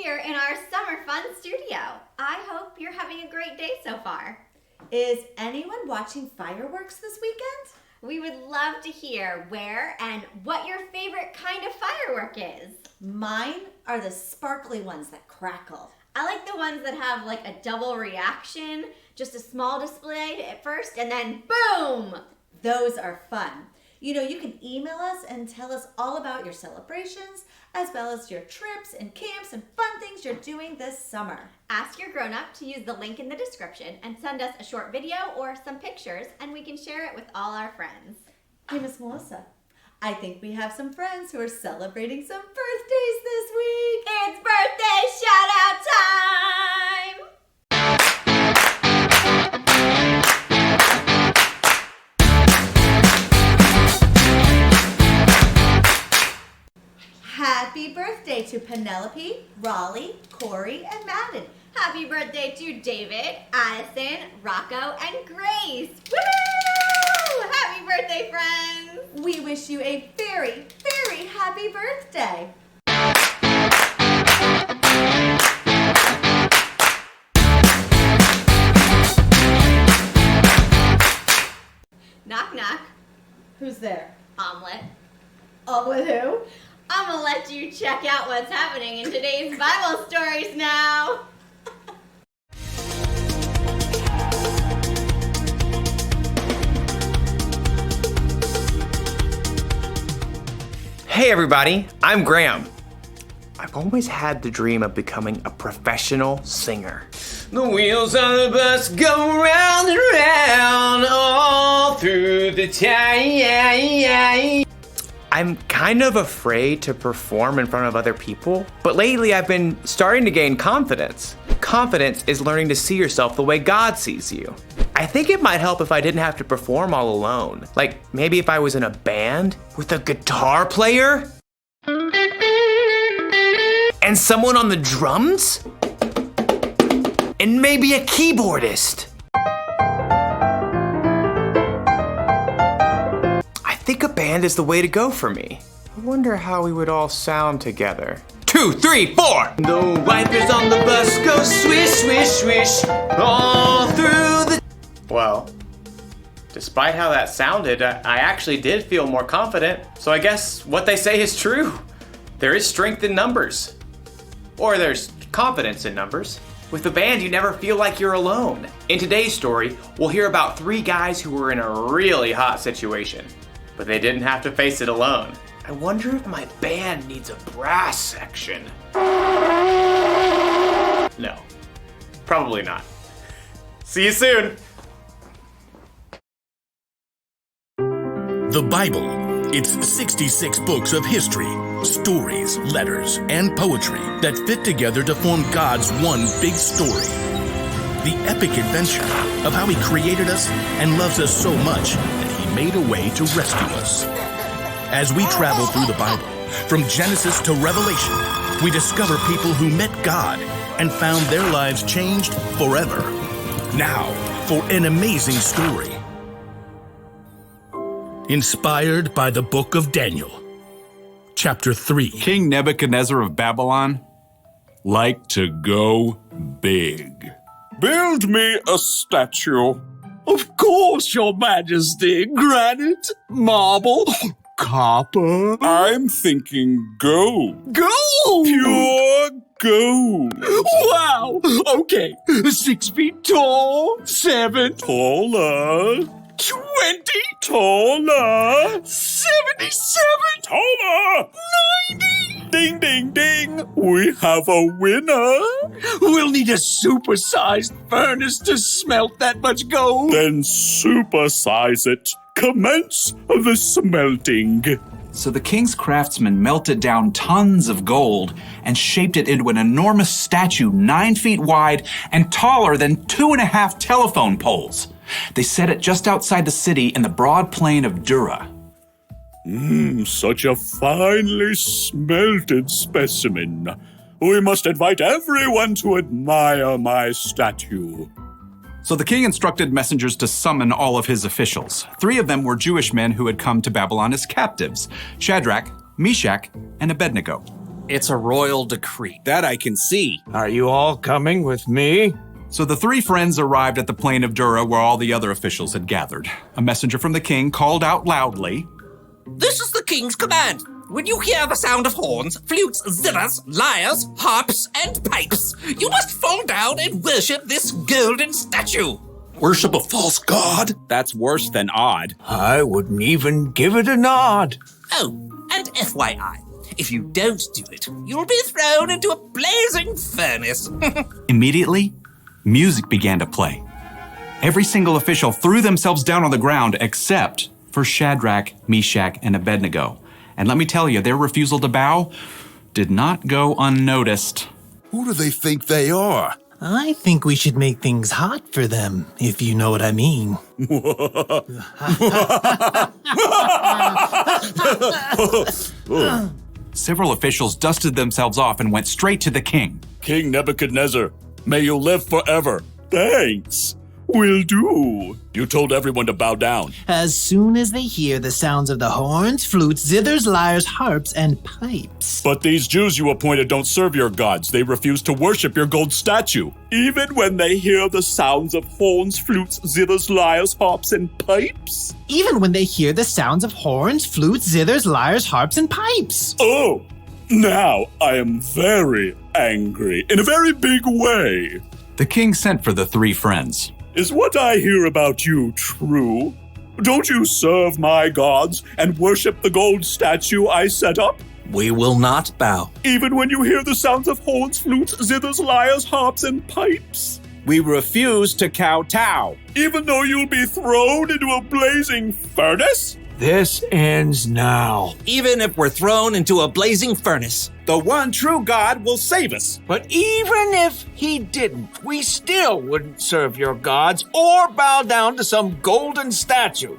here in our Summer Fun studio. I hope you're having a great day so far. Is anyone watching fireworks this weekend? We would love to hear where and what your favorite kind of firework is. Mine are the sparkly ones that crackle. I like the ones that have like a double reaction, just a small display at first and then boom! Those are fun. You know, you can email us and tell us all about your celebrations, as well as your trips and camps and fun things you're doing this summer. Ask your grown-up to use the link in the description and send us a short video or some pictures, and we can share it with all our friends. Hey, Miss Melissa, I think we have some friends who are celebrating some birthdays this week. It's birthday shout-out time! Happy birthday to Penelope, Raleigh, Corey, and Madden. Happy birthday to David, Addison, Rocco, and Grace. Woohoo! Happy birthday, friends! We wish you a very, very happy birthday. Knock, knock. Who's there? Omelet. Omelet who? I'm gonna let you check out what's happening in today's Bible stories now. Hey everybody, I'm Graham. I've always had the dream of becoming a professional singer. The wheels on the bus go round and round all through the town. I'm kind of afraid to perform in front of other people, but lately I've been starting to gain confidence. Confidence is learning to see yourself the way God sees you. I think it might help if I didn't have to perform all alone. Like maybe if I was in a band with a guitar player and someone on the drums and maybe a keyboardist. I think a band is the way to go for me. I wonder how we would all sound together. 2, 3, 4! The wipers on the bus go swish, swish, swish all through the... Well, despite how that sounded, I actually did feel more confident. So I guess what they say is true. There is strength in numbers. Or there's confidence in numbers. With the band, you never feel like you're alone. In today's story, we'll hear about 3 guys who were in a really hot situation. But they didn't have to face it alone. I wonder if my band needs a brass section. No, probably not. See you soon. The Bible. It's 66 books of history, stories, letters, and poetry that fit together to form God's one big story. The epic adventure of how He created us and loves us so much that He made a way to rescue us. As we travel through the Bible, from Genesis to Revelation, we discover people who met God and found their lives changed forever. Now, for an amazing story. Inspired by the book of Daniel. Chapter 3. King Nebuchadnezzar of Babylon liked to go big. Build me a statue. Of course, Your Majesty. Granite, marble, copper. I'm thinking gold. Gold! Pure gold. Wow! Okay, 6 feet tall, 7 Taller. 20 Taller. 77 Taller. 90. Ding, ding, ding. We have a winner. We'll need a supersized furnace to smelt that much gold. Then supersize it. Commence the smelting. So the king's craftsmen melted down tons of gold and shaped it into an enormous statue 9 feet wide and taller than 2.5 telephone poles. They set it just outside the city in the broad plain of Dura. Such a finely smelted specimen. We must invite everyone to admire my statue. So the king instructed messengers to summon all of his officials. 3 of them were Jewish men who had come to Babylon as captives: Shadrach, Meshach, and Abednego. It's a royal decree. That I can see. Are you all coming with me? So the three friends arrived at the plain of Dura where all the other officials had gathered. A messenger from the king called out loudly, "This is the king's command. When you hear the sound of horns, flutes, zithers, lyres, harps, and pipes, you must fall down and worship this golden statue." Worship a false god? That's worse than odd. I wouldn't even give it a nod. Oh, and FYI, if you don't do it, you'll be thrown into a blazing furnace. Immediately, music began to play. Every single official threw themselves down on the ground except for Shadrach, Meshach, and Abednego. And let me tell you, their refusal to bow did not go unnoticed. Who do they think they are? I think we should make things hot for them, if you know what I mean. Several officials dusted themselves off and went straight to the king. King Nebuchadnezzar, may you live forever. Thanks. Will do. You told everyone to bow down. As soon as they hear the sounds of the horns, flutes, zithers, lyres, harps, and pipes. But these Jews you appointed don't serve your gods. They refuse to worship your gold statue. Even when they hear the sounds of horns, flutes, zithers, lyres, harps, and pipes? Even when they hear the sounds of horns, flutes, zithers, lyres, harps, and pipes. Oh, now I am very angry, in a very big way. The king sent for the three friends. Is what I hear about you true? Don't you serve my gods and worship the gold statue I set up? We will not bow. Even when you hear the sounds of horns, flutes, zithers, lyres, harps, and pipes? We refuse to kowtow. Even though you'll be thrown into a blazing furnace? This ends now. Even if we're thrown into a blazing furnace. The one true God will save us. But even if he didn't, we still wouldn't serve your gods or bow down to some golden statue.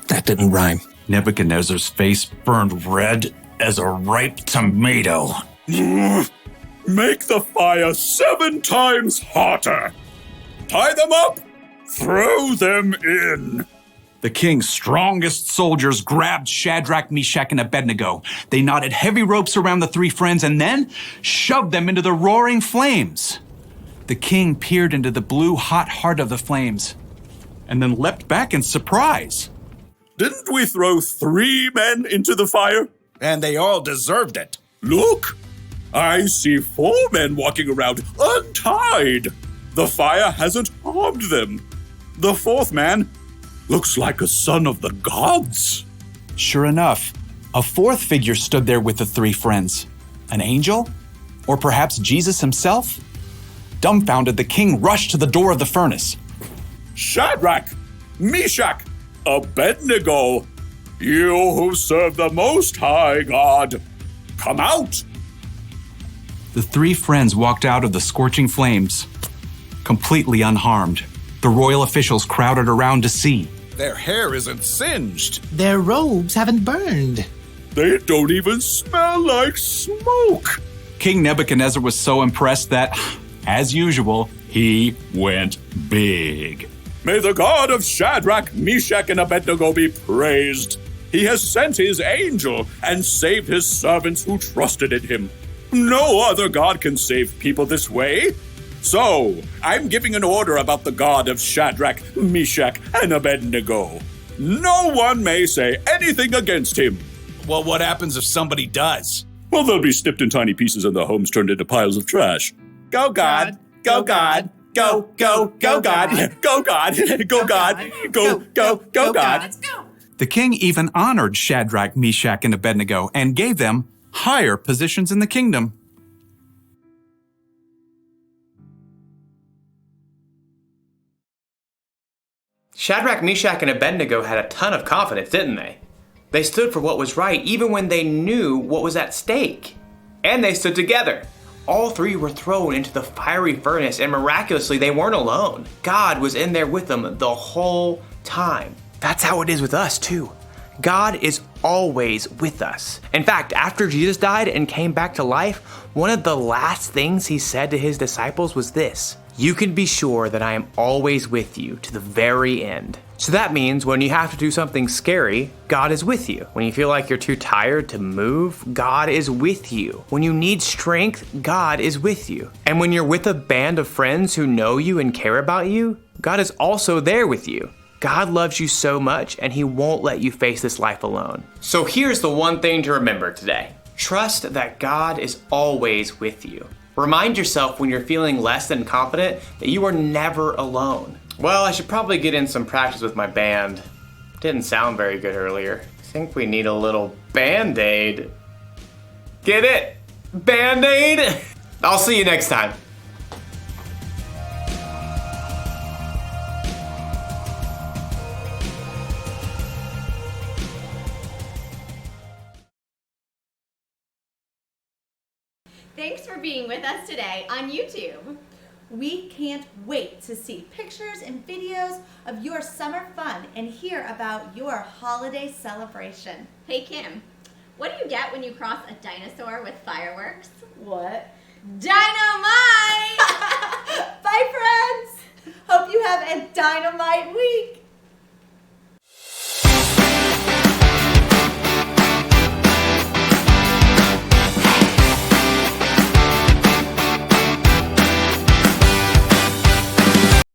That didn't rhyme. Nebuchadnezzar's face burned red as a ripe tomato. Make the fire 7 times hotter. Tie them up. Throw them in. The king's strongest soldiers grabbed Shadrach, Meshach, and Abednego. They knotted heavy ropes around the three friends and then shoved them into the roaring flames. The king peered into the blue, hot heart of the flames and then leapt back in surprise. Didn't we throw 3 men into the fire? And they all deserved it. Look, I see 4 men walking around untied. The fire hasn't harmed them. The 4th man looks like a son of the gods. Sure enough, a 4th figure stood there with the three friends. An angel? Or perhaps Jesus himself? Dumbfounded, the king rushed to the door of the furnace. Shadrach, Meshach, Abednego, you who serve the Most High God, come out. The three friends walked out of the scorching flames, completely unharmed. The royal officials crowded around to see. Their hair isn't singed. Their robes haven't burned. They don't even smell like smoke. King Nebuchadnezzar was so impressed that, as usual, he went big. May the God of Shadrach, Meshach, and Abednego be praised. He has sent his angel and saved his servants who trusted in him. No other God can save people this way. So, I'm giving an order about the God of Shadrach, Meshach, and Abednego. No one may say anything against him. Well, what happens if somebody does? Well, they'll be snipped in tiny pieces and their homes turned into piles of trash. Go God, go God, go, go, go God, go God, go God, go God. The king even honored Shadrach, Meshach, and Abednego and gave them higher positions in the kingdom. Shadrach, Meshach, and Abednego had a ton of confidence, didn't they? They stood for what was right even when they knew what was at stake. And they stood together. All 3 were thrown into the fiery furnace, and miraculously they weren't alone. God was in there with them the whole time. That's how it is with us too. God is always with us. In fact, after Jesus died and came back to life, one of the last things he said to his disciples was this: "You can be sure that I am always with you to the very end." So that means when you have to do something scary, God is with you. When you feel like you're too tired to move, God is with you. When you need strength, God is with you. And when you're with a band of friends who know you and care about you, God is also there with you. God loves you so much, and he won't let you face this life alone. So here's the one thing to remember today. Trust that God is always with you. Remind yourself when you're feeling less than confident that you are never alone. Well, I should probably get in some practice with my band. Didn't sound very good earlier. I think we need a little Band-Aid. Get it? Band-Aid? I'll see you next time. Thanks for being with us today on YouTube. We can't wait to see pictures and videos of your summer fun and hear about your holiday celebration. Hey Kim, what do you get when you cross a dinosaur with fireworks? What? Dynamite! Bye, friends! Hope you have a dynamite